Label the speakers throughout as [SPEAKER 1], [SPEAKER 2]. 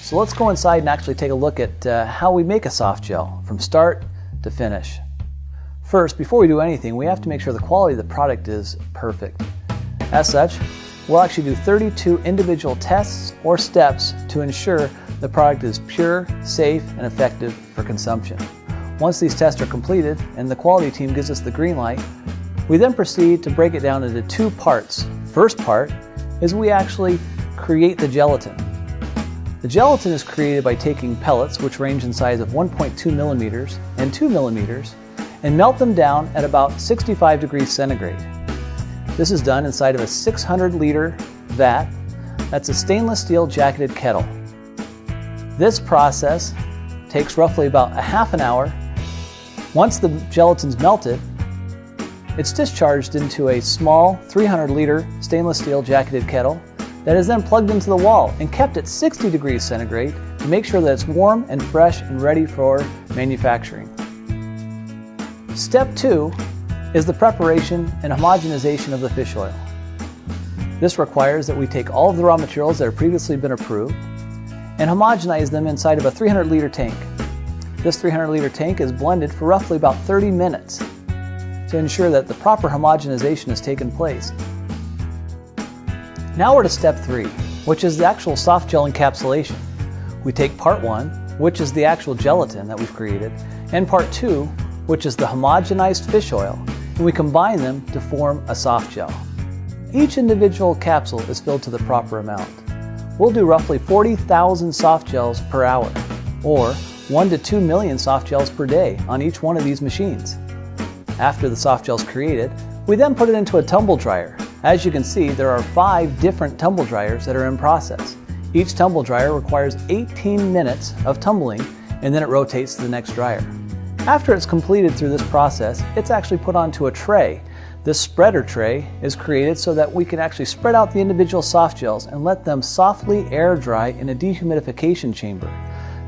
[SPEAKER 1] So let's go inside and actually take a look at how we make a soft gel from start to finish. First, before we do anything, we have to make sure the quality of the product is perfect. As such, we'll actually do 32 individual tests or steps to ensure the product is pure, safe, and effective for consumption. Once these tests are completed and the quality team gives us the green light, we then proceed to break it down into two parts. First part is we actually create the gelatin. The gelatin is created by taking pellets, which range in size of 1.2 millimeters and 2 millimeters, and melt them down at about 65 degrees centigrade. This is done inside of a 600-liter vat. That's a stainless steel jacketed kettle. This process takes roughly about a half an hour. Once the gelatin's melted, it's discharged into a small 300-liter stainless steel jacketed kettle that is then plugged into the wall and kept at 60 degrees centigrade to make sure that it's warm and fresh and ready for manufacturing. Step 2 is the preparation and homogenization of the fish oil. This requires that we take all of the raw materials that have previously been approved and homogenize them inside of a 300-liter tank. This 300-liter tank is blended for roughly about 30 minutes to ensure that the proper homogenization has taken place. Now we're to step 3, which is the actual soft gel encapsulation. We take part 1, which is the actual gelatin that we've created, and part 2, which is the homogenized fish oil, and we combine them to form a soft gel. Each individual capsule is filled to the proper amount. We'll do roughly 40,000 soft gels per hour, or 1 to 2 million soft gels per day on each one of these machines. After the soft gel is created, we then put it into a tumble dryer. As you can see, there are 5 different tumble dryers that are in process. Each tumble dryer requires 18 minutes of tumbling, and then it rotates to the next dryer. After it's completed through this process, it's actually put onto a tray. This spreader tray is created so that we can actually spread out the individual soft gels and let them softly air dry in a dehumidification chamber.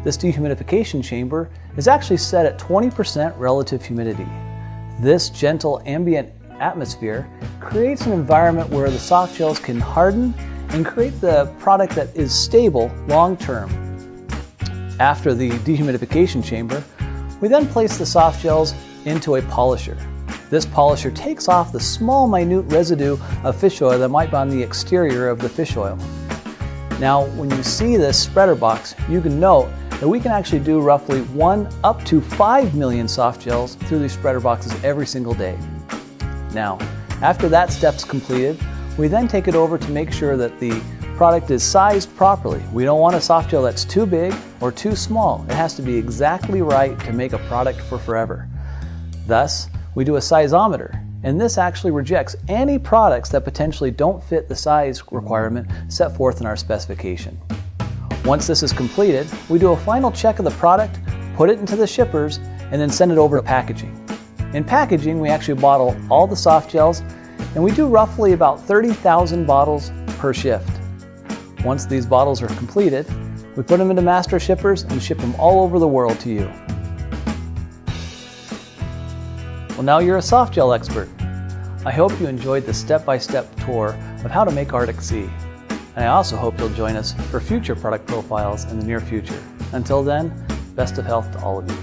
[SPEAKER 1] This dehumidification chamber is actually set at 20% relative humidity. This gentle ambient atmosphere creates an environment where the soft gels can harden and create the product that is stable long term. After the dehumidification chamber, we then place the soft gels into a polisher. This polisher takes off the small minute residue of fish oil that might be on the exterior of the fish oil. Now when you see this spreader box, you can note that we can actually do roughly 1 up to 5 million soft gels through these spreader boxes every single day. Now, after that step's completed, we then take it over to make sure that the product is sized properly. We don't want a soft gel that's too big or too small. It has to be exactly right to make a product for forever. Thus, we do a sizeometer, and this actually rejects any products that potentially don't fit the size requirement set forth in our specification. Once this is completed, we do a final check of the product, put it into the shippers, and then send it over to packaging. In packaging, we actually bottle all the soft gels, and we do roughly about 30,000 bottles per shift. Once these bottles are completed, we put them into master shippers and ship them all over the world to you. Well, now you're a soft gel expert. I hope you enjoyed the step-by-step tour of how to make Artic Sea. And I also hope you'll join us for future product profiles in the near future. Until then, best of health to all of you.